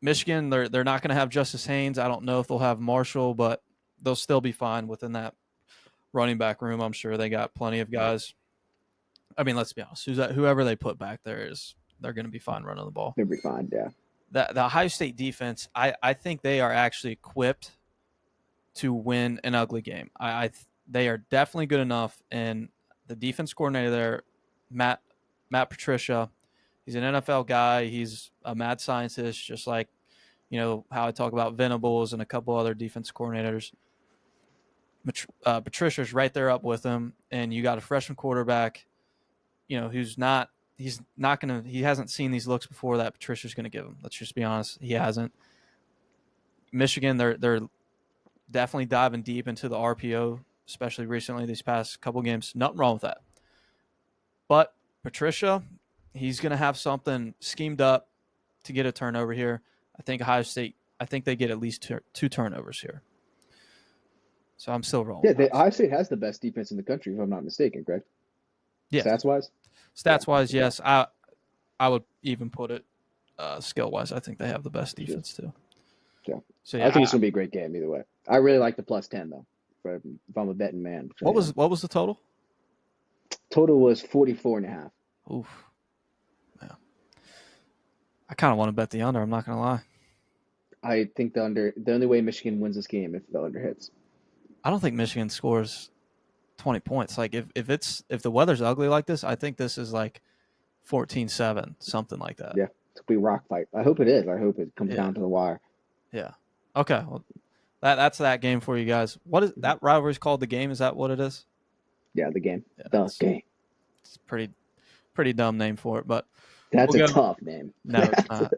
Michigan, they're not going to have Justice Haynes. I don't know if they'll have Marshall, but they'll still be fine within that running back room. I'm sure they got plenty of guys. I mean, let's be honest. Whoever they put back there they're going to be fine running the ball. they'll be fine. Yeah, The Ohio State defense, I think they are actually equipped to win an ugly game. They are definitely good enough, and the defense coordinator there, Matt Patricia, he's an NFL guy. He's a mad scientist, just like how I talk about Venables and a couple other defense coordinators. Patricia's right there up with him, and you got a freshman quarterback, he's not gonna he hasn't seen these looks before that Patricia's gonna give him. Let's just be honest, he hasn't. Michigan, they're definitely diving deep into the RPO, especially recently these past couple games. Nothing wrong with that. But Patricia, he's going to have something schemed up to get a turnover here. I think Ohio State, I think they get at least two turnovers here. So I'm still rolling yeah. with Ohio Ohio State. State has the best defense in the country, if I'm not mistaken. Correct? Yes. Stats wise. Yeah. Stats wise, Okay. yes. I would even put it skill wise. I think they have the best defense too. Yeah. So I yeah, think it's gonna be a great game either way. I really like the +10 though. If I'm a betting man, which I am. what was the total? Total was 44 and a half. Oof. Yeah. I kind of want to bet the under. I'm not going to lie. I think the only way Michigan wins this game if the under hits. I don't think Michigan scores 20 points. Like if the weather's ugly like this, I think this is like 14-7, something like that. Yeah, it's gonna be a rock fight. I hope it is. I hope it comes Yeah. down to the wire. Yeah. Okay. Well, that's that game for you guys. What is that rivalry is called? The game? Is that what it is? Yeah, the game. Yeah. The game. It's pretty dumb name for it, but That's we'll a go. tough name. No, it's not.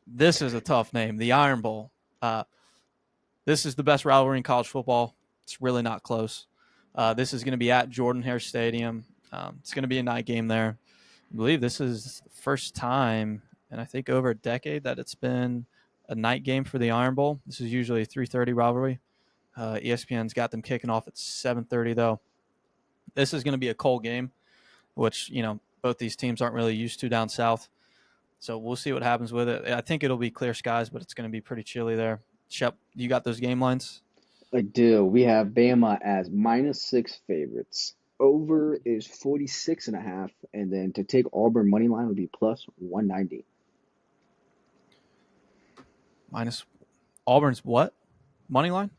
This is a tough name. The Iron Bowl. This is the best rivalry in college football. It's really not close. This is going to be at Jordan Hare Stadium. It's going to be a night game there. I believe this is the first time, and I think over a decade, that it's been a night game for the Iron Bowl. This is usually a 3:30 rivalry. ESPN's got them kicking off at 7:30 though. This is going to be a cold game, which both these teams aren't really used to down south. So we'll see what happens with it. I think it'll be clear skies, but it's going to be pretty chilly there. Shep, you got those game lines? I do. We have Bama as -6 favorites. Over is 46 and a half, and then to take Auburn money line would be +190. Minus Auburn's what? Money line?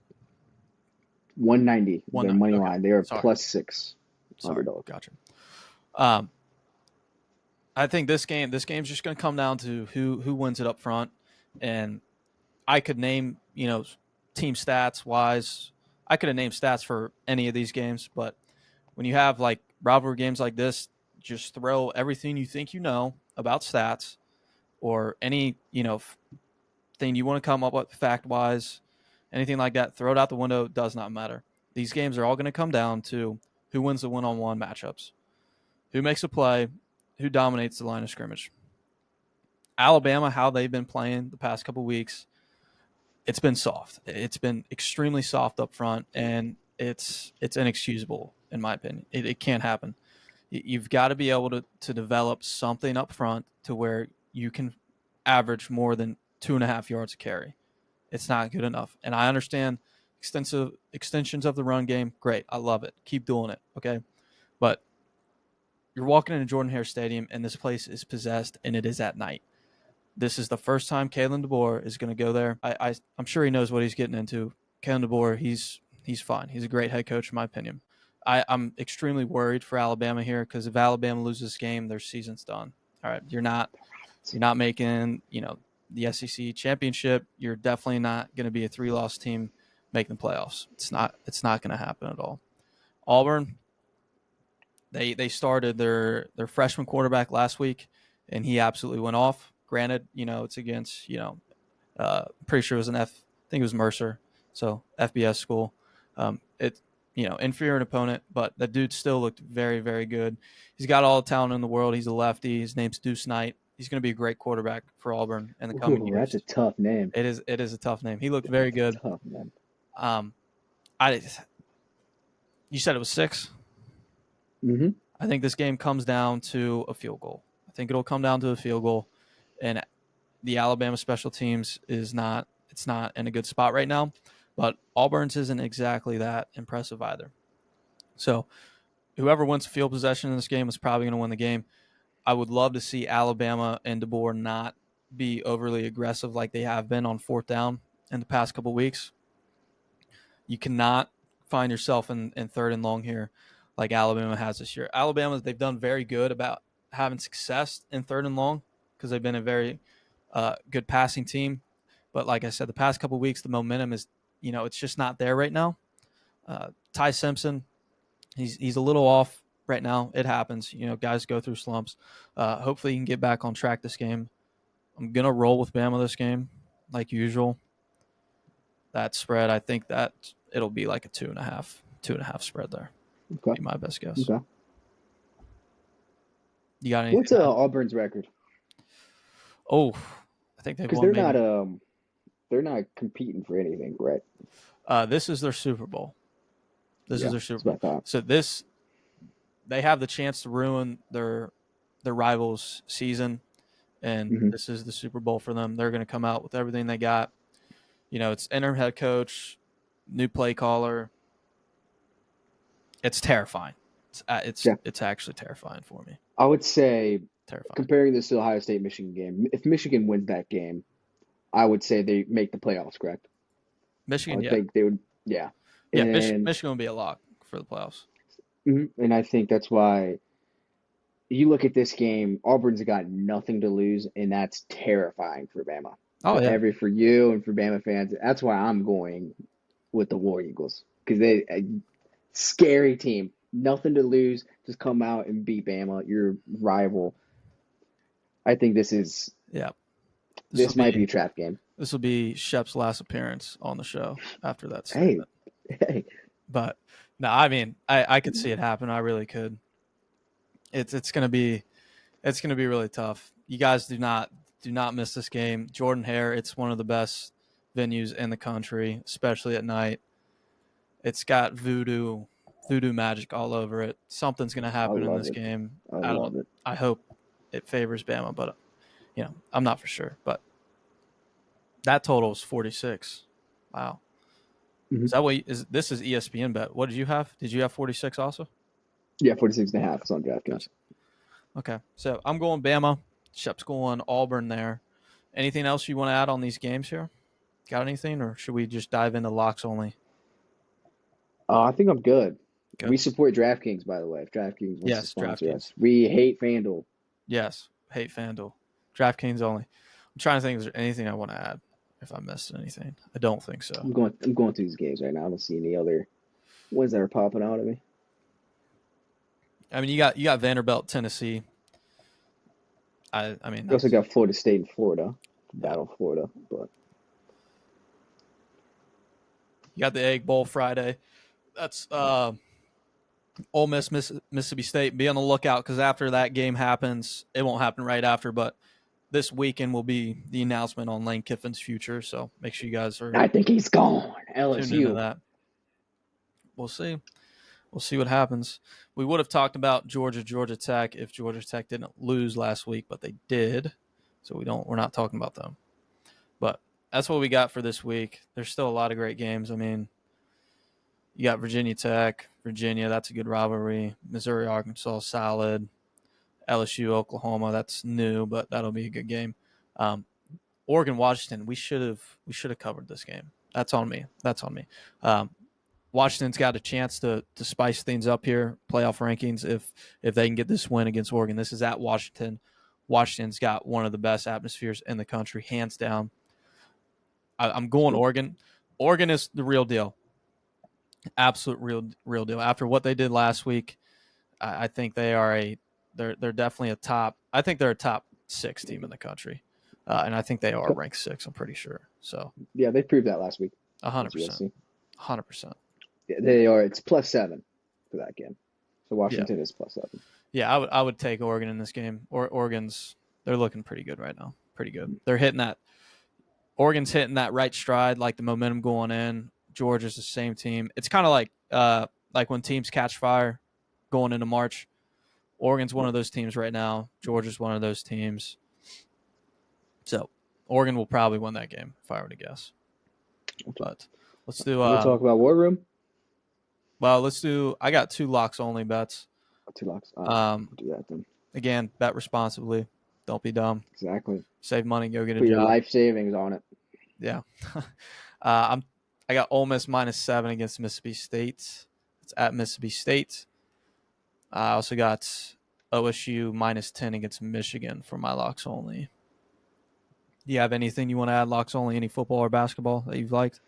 190, their 190. money Okay. line. They are Sorry. +6 Sorry. underdog. Gotcha. I think this game's just going to come down to who wins it up front, and I could name team stats wise. I could have named stats for any of these games, but when you have like rivalry games like this, just throw everything you think about stats or any thing you want to come up with fact wise, anything like that. Throw it out the window. Does not matter. These games are all going to come down to who wins the one-on-one matchups. Who makes a play? Who dominates the line of scrimmage? Alabama, how they've been playing the past couple weeks, it's been soft. It's been extremely soft up front, and it's inexcusable in my opinion. It can't happen. You've got to be able to develop something up front to where you can average more than 2.5 yards a carry. It's not good enough. And I understand extensive extensions of the run game. Great. I love it. Keep doing it. Okay. But you're walking into Jordan-Hare Stadium, and this place is possessed, and it is at night. This is the first time Kalen DeBoer is going to go there. I'm sure he knows what he's getting into. Kalen DeBoer, he's fine. He's a great head coach, in my opinion. I'm extremely worried for Alabama here because if Alabama loses this game, their season's done. All right, you're not making the SEC championship. You're definitely not going to be a 3-loss team making the playoffs. It's not going to happen at all. Auburn, they started their freshman quarterback last week, and he absolutely went off. Granted, it's against pretty sure it was I think it was Mercer, so FBS school. Inferior opponent, but that dude still looked very, very good. He's got all the talent in the world. He's a lefty. His name's Deuce Knight. He's going to be a great quarterback for Auburn in the coming years. That's a tough name. It is a tough name. He looked very good. Tough, man. You said it was 6? Mm-hmm. I think this game comes down to a field goal. I think it'll come down to a field goal, and the Alabama special teams it's not in a good spot right now. But Auburn's isn't exactly that impressive either. So whoever wins field possession in this game is probably going to win the game. I would love to see Alabama and DeBoer not be overly aggressive like they have been on 4th down in the past couple weeks. You cannot find yourself in 3rd and long here like Alabama has this year. Alabama, they've done very good about having success in 3rd and long because they've been a very good passing team. But like I said, the past couple weeks, the momentum is, it's just not there right now. Ty Simpson, he's a little off right now. It happens. Guys go through slumps. Hopefully he can get back on track this game. I'm going to roll with Bama this game like usual. That spread, I think that it'll be like a 2.5 spread there. Okay. Be my best guess. Okay. You got anything? What's Auburn's record? Oh, I think they've won. Because they're not competing for anything, right? This is their Super Bowl. This is their Super Bowl. So they have the chance to ruin their rivals' season, and this is the Super Bowl for them. They're going to come out with everything they got. It's interim head coach, new play caller. It's terrifying. It's actually terrifying for me. I would say, terrifying. Comparing this to the Ohio State-Michigan game, if Michigan wins that game, I would say they make the playoffs, correct? Michigan, I think they would, yeah. Yeah, Michigan would be a lock for the playoffs. And I think that's why you look at this game, Auburn's got nothing to lose, and that's terrifying for Bama. Oh, yeah. For you and for Bama fans. That's why I'm going with the War Eagles because a scary team. Nothing to lose. Just come out and beat Bama, your rival. I think this is this might be a trap game. This will be Shep's last appearance on the show after that statement. Hey. But no, I mean, I could see it happen. I really could. It's gonna be really tough. You guys do not miss this game. Jordan-Hare, it's one of the best venues in the country, especially at night. It's got voodoo magic all over it. Something's gonna happen in this game. I hope it favors Bama, but I'm not for sure. But that total is 46. Wow. Mm-hmm. Is that what this is ESPN bet? What did you have? Did you have 46 also? Yeah, 46.5 is on DraftKings. Gotcha. Okay, so I'm going Bama. Shep's going Auburn there. Anything else you want to add on these games here? Got anything, or should we just dive into locks only? I think I'm good. We support DraftKings, by the way. If DraftKings wants to sponsor us. We hate FanDuel. Yes, hate FanDuel. DraftKings only. I'm trying to think if there's anything I want to add. If I missed anything, I don't think so. I'm going through these games right now. I don't see any other ones that are popping out at me. I mean, you got Vanderbilt, Tennessee. I mean, you also got Florida State and Florida. Battle Florida, but you got the Egg Bowl Friday. That's Ole Miss, Mississippi State. Be on the lookout because after that game happens, it won't happen right after, but this weekend will be the announcement on Lane Kiffin's future. So make sure you guys are I think he's gone. tuned into LSU. that. We'll see. We'll see what happens. We would have talked about Georgia Tech if Georgia Tech didn't lose last week, but they did. So we're not talking about them. But that's what we got for this week. There's still a lot of great games. I mean, you got Virginia Tech, Virginia, that's a good rivalry. Missouri, Arkansas, solid. LSU, Oklahoma, that's new, but that'll be a good game. Oregon, Washington, we should have covered this game. That's on me. Washington's got a chance to spice things up here, playoff rankings, if they can get this win against Oregon. This is at Washington. Washington's got one of the best atmospheres in the country, hands down. I'm going Oregon. Oregon is the real deal. Absolute real deal. After what they did last week, I think they're definitely a top. I think they're a top 6 team in the country, and I think they are ranked 6. I'm pretty sure. So yeah, they proved that last week. 100%. 100%. Yeah, they are. It's +7 for that game. So Washington is +7. Yeah, I would take Oregon in this game. Oregon's they're looking pretty good right now. Pretty good. They're hitting that. Oregon's hitting that right stride, like the momentum going in. Georgia's the same team. It's kind of like when teams catch fire going into March. Oregon's one of those teams right now. Georgia's one of those teams. So Oregon will probably win that game if I were to guess. But let's do. Can we talk about War Room? Well, let's do. I got 2 locks only bets. 2 locks. We'll do that then. Again, bet responsibly. Don't be dumb. Exactly. Save money. Go get a Put job. your life savings on it. Yeah. I got Ole Miss -7 against Mississippi State. It's at Mississippi State. I also got OSU -10 against Michigan for my locks only. Do you have anything you want to add, locks only, any football or basketball that you've liked?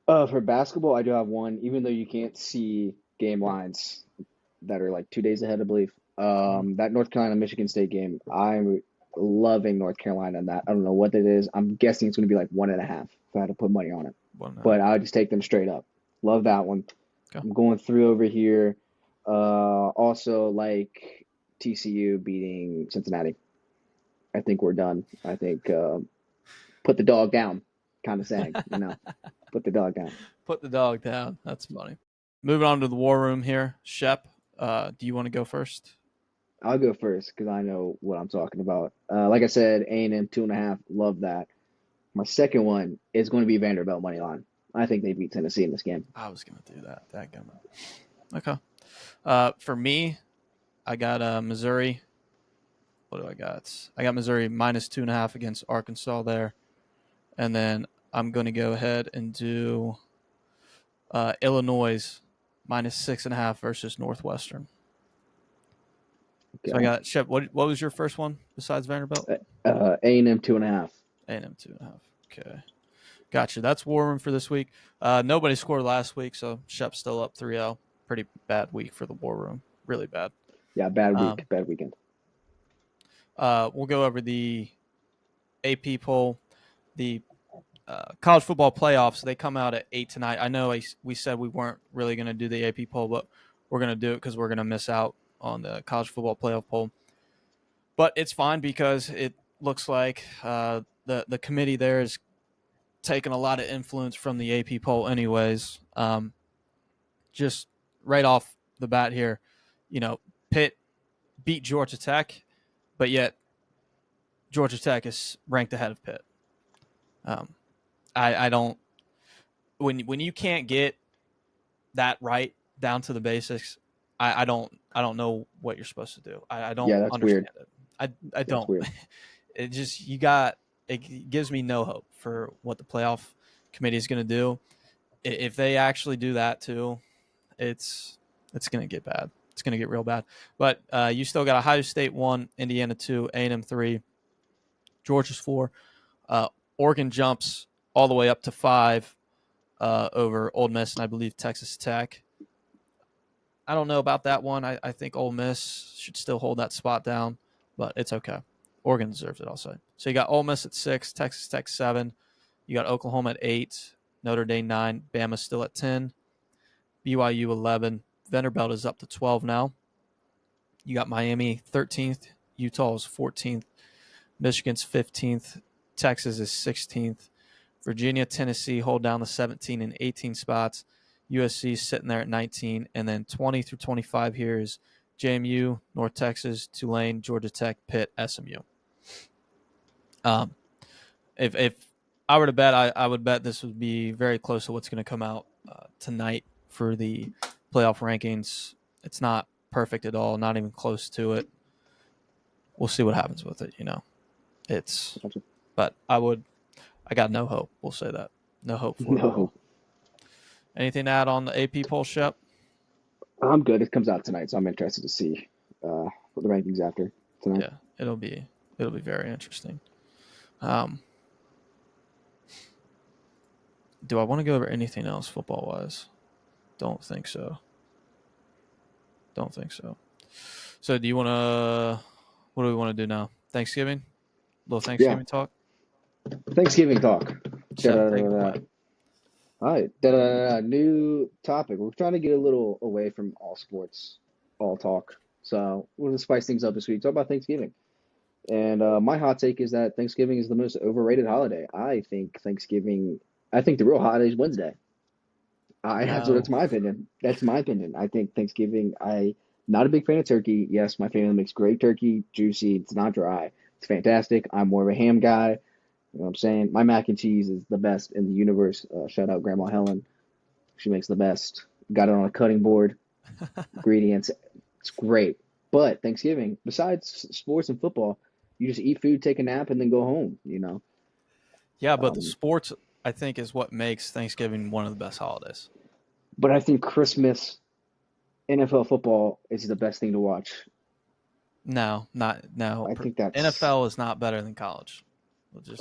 For basketball, I do have one, even though you can't see game lines that are like 2 days ahead, I believe. That North Carolina Michigan State game, I'm loving North Carolina in that. I don't know what it is. I'm guessing it's going to be like 1.5 if I had to put money on it. But I would just take them straight up. Love that one. Okay. I'm going through over here. Also like TCU beating Cincinnati. I think we're done. I think put the dog down, kind of saying, put the dog down. Put the dog down. That's funny. Moving on to the war room here. Shep, do you want to go first? I'll go first because I know what I'm talking about. Like I said, A&M 2.5. Love that. My second one is going to be Vanderbilt money line. I think they beat Tennessee in this game. I was going to do that. Okay. For me, I got Missouri. What do I got? I got Missouri -2.5 against Arkansas there. And then I'm going to go ahead and do Illinois -6.5 versus Northwestern. Okay. So I got Shep. What was your first one besides Vanderbilt? A&M 2.5. A&M 2.5. Okay. Gotcha. That's War Room for this week. Nobody scored last week, so Shep's still up 3-0. Pretty bad week for the War Room. Really bad. Yeah, bad week. Bad weekend. We'll go over the AP poll. The college football playoffs, they come out at 8 tonight. I know we said we weren't really going to do the AP poll, but we're going to do it because we're going to miss out on the college football playoff poll. But it's fine because it looks like the committee there is taking a lot of influence from the AP poll anyways. Just right off the bat here, Pitt beat Georgia Tech, but yet Georgia Tech is ranked ahead of Pitt. I don't when you can't get that right down to the basics, I don't know what you're supposed to do. I don't understand weird. it. I don't. Weird. It just it gives me no hope for what the playoff committee is going to do. If they actually do that too, it's going to get bad. It's going to get real bad. But you still got Ohio State 1, Indiana 2, A&M 3, Georgia's 4. Oregon jumps all the way up to 5 over Ole Miss and I believe Texas Tech. I don't know about that one. I think Ole Miss should still hold that spot down, but it's okay. Oregon deserves it, I'll say. So you got Ole Miss at 6, Texas Tech 7. You got Oklahoma at 8, Notre Dame 9, Bama still at 10, BYU 11, Vanderbilt is up to 12 now. You got Miami 13th. Utah is 14th. Michigan's 15th. Texas is 16th. Virginia, Tennessee hold down the 17 and 18 spots. USC is sitting there at 19. And then 20 through 25 here is JMU, North Texas, Tulane, Georgia Tech, Pitt, SMU. If I were to bet, I would bet this would be very close to what's going to come out tonight for the playoff rankings. It's not perfect at all, not even close to it. We'll see what happens with it, But I got no hope. We'll say that. No hope for it. No. Anything to add on the AP poll, Shep? I'm good. It comes out tonight, so I'm interested to see what the rankings after tonight. Yeah, it'll be very interesting. Do I want to go over anything else football wise? Don't think so. So do you want to? What do we want to do now? Thanksgiving? A little Thanksgiving talk. Thanksgiving talk. Shep, take it away. All right. New topic. We're trying to get a little away from all sports, all talk. So we're going to spice things up this week. Talk about Thanksgiving. And my hot take is that Thanksgiving is the most overrated holiday. I think the real holiday is Wednesday. That's my opinion. That's my opinion. I think Thanksgiving, not a big fan of turkey. Yes, my family makes great turkey, juicy. It's not dry. It's fantastic. I'm more of a ham guy. You know what I'm saying? My mac and cheese is the best in the universe. Shout out Grandma Helen. She makes the best. Got it on a cutting board. Ingredients. It's great. But Thanksgiving, besides sports and football, you just eat food, take a nap, and then go home, Yeah, but the sports, I think, is what makes Thanksgiving one of the best holidays. But I think Christmas, NFL football is the best thing to watch. No. I think that's NFL is not better than college.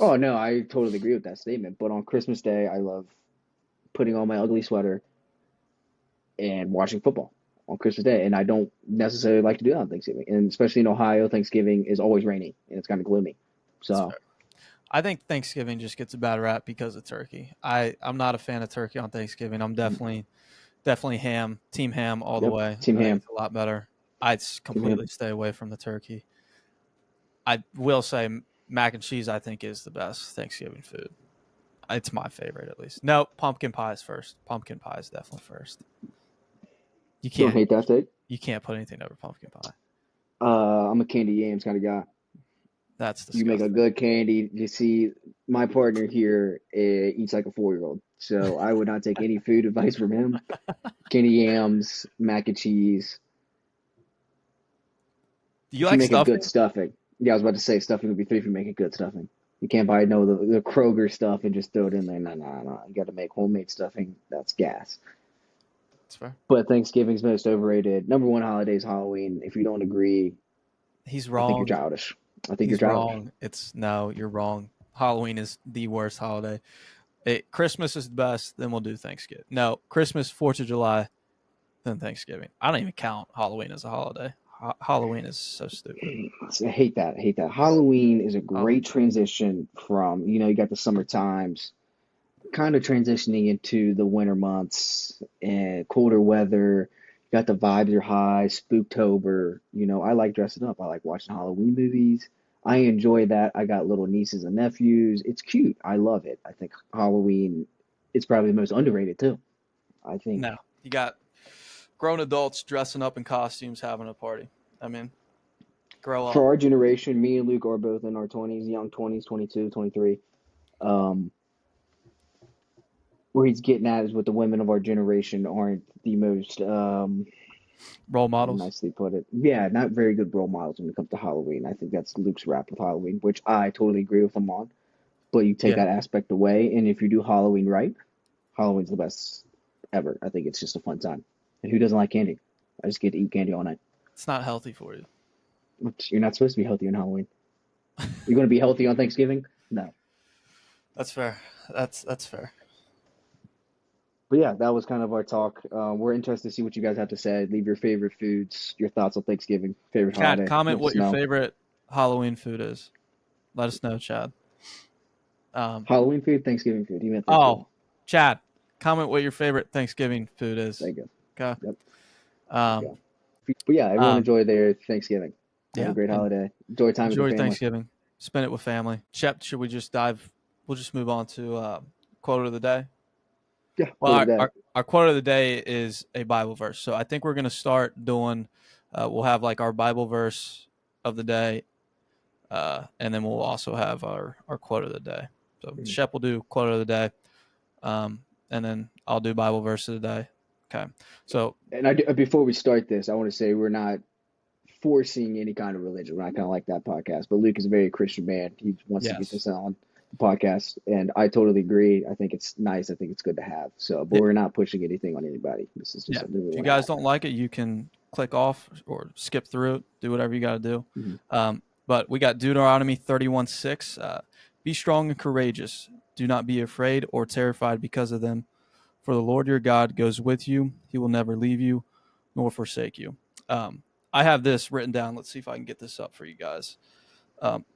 Oh, no, I totally agree with that statement. But on Christmas Day, I love putting on my ugly sweater and watching football on Christmas Day. And I don't necessarily like to do that on Thanksgiving. And especially in Ohio, Thanksgiving is always rainy and it's kind of gloomy. So I think Thanksgiving just gets a bad rap because of turkey. I'm not a fan of turkey on Thanksgiving. I'm definitely ham, team ham all the way. Team ham. It's a lot better. I'd completely stay away from the turkey. I will say mac and cheese, I think, is the best Thanksgiving food. It's my favorite, at least. No, pumpkin pie is first. Pumpkin pie is definitely first. You don't hate that take? You can't put anything over pumpkin pie. I'm a candy yams kind of guy. That's disgusting. You make a good candy. You see, my partner here eats like a 4-year-old. So I would not take any food advice from him. Candy yams, mac and cheese. Do you like stuffing? A good stuffing. Yeah, I was about to say stuffing would be 3 if you make a good stuffing. You can't buy the Kroger stuff and just throw it in there. No. You got to make homemade stuffing. That's gas. That's fair. But Thanksgiving's most overrated. Number one holiday is Halloween. If you don't agree, he's wrong. I think you're childish. Wrong. You're wrong. Halloween is the worst holiday. Christmas is the best, then we'll do Thanksgiving. No, Christmas, 4th of July, then Thanksgiving. I don't even count Halloween as a holiday. Halloween is so stupid. I hate that. Halloween is a great transition from, you got the summer times, kind of transitioning into the winter months and colder weather. You got the vibes are high, Spooktober. I like dressing up. I like watching Halloween movies. I enjoy that. I got little nieces and nephews. It's cute. I love it. I think Halloween, it's probably the most underrated too. I think. No, you got grown adults dressing up in costumes, having a party. I mean, grow up. For our generation, me and Luke are both in our 20s, young 20s, 22, 23. Where he's getting at is what the women of our generation aren't the most role models. Nicely put it. Yeah, not very good role models when it comes to Halloween. I think that's Luke's rap with Halloween, which I totally agree with him on. But you take that aspect away, and if you do Halloween right, Halloween's the best ever. I think it's just a fun time. And who doesn't like candy? I just get to eat candy all night. It's not healthy for you. You're not supposed to be healthy on Halloween. You're going to be healthy on Thanksgiving? No. That's fair. That's fair. But yeah, that was kind of our talk. We're interested to see what you guys have to say. Leave your favorite foods, your thoughts on Thanksgiving, favorite holiday. Chad, comment what your favorite Halloween food is. Let us know, Chad. Halloween food, Thanksgiving food. You meant Chad, comment what your favorite Thanksgiving food is. There you go. Okay. Yep. Um, But yeah, everyone um, enjoy their Thanksgiving. Have a yeah, great and holiday. Enjoy time with your enjoy family. Thanksgiving. Spend it with family. Shep, should we just dive? We'll just move on to quote of the day. Yeah, Well, go to that. our quote of the day is a Bible verse. So I think we're going to start doing, we'll have like our Bible verse of the day, and then we'll also have our quote of the day. So Shep will do quote of the day, and then I'll do Bible verse of the day. Okay. So, And before we start this, I want to say we're not forcing any kind of religion. We're not kind of like that podcast. But Luke is a very Christian man. He wants to get yes. this on the podcast, and I totally agree. I think it's nice. I think it's good to have. So, but Yeah. we're not pushing anything on anybody. This is just Yeah. something we If you want to guys have. don't like it, you can click off or skip through it. Do whatever you got to do. Mm-hmm. But we got Deuteronomy 31:6. Be strong and courageous. Do not be afraid or terrified because of them. For the Lord your God goes with you. He will never leave you nor forsake you. I have this written down. Let's see if I can get this up for you guys.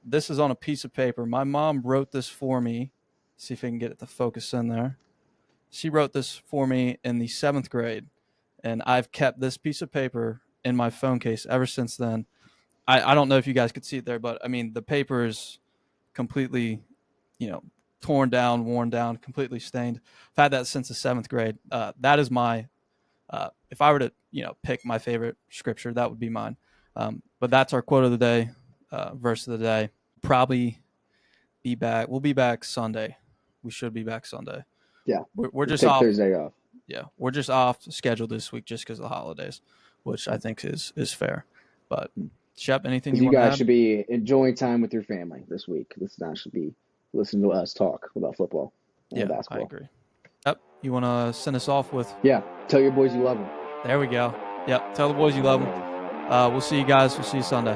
This is on a piece of paper. My mom wrote this for me. See if I can get it to focus in there. She wrote this for me in the 7th grade, and I've kept this piece of paper in my phone case ever since then. I don't know if you guys could see it there, but I mean, the paper is completely, torn down, worn down, completely stained. I've had that since the 7th grade. That is my, if I were to, pick my favorite scripture, that would be mine. But that's our quote of the day, verse of the day. Probably be back. We'll be back Sunday. We should be back Sunday. Yeah, We're just take off. Thursday off. Yeah, we're just off schedule this week just because of the holidays, which I think is fair. But Shep, anything Because you you want to guys add? should be enjoying time with your family this week. This not should be listening to us talk about football and Yeah, I basketball. agree. Yep. You want to send us off with? Yeah, tell your boys you love them. There we go. Yep. Tell the boys you love them. We'll see you guys. We'll see you Sunday.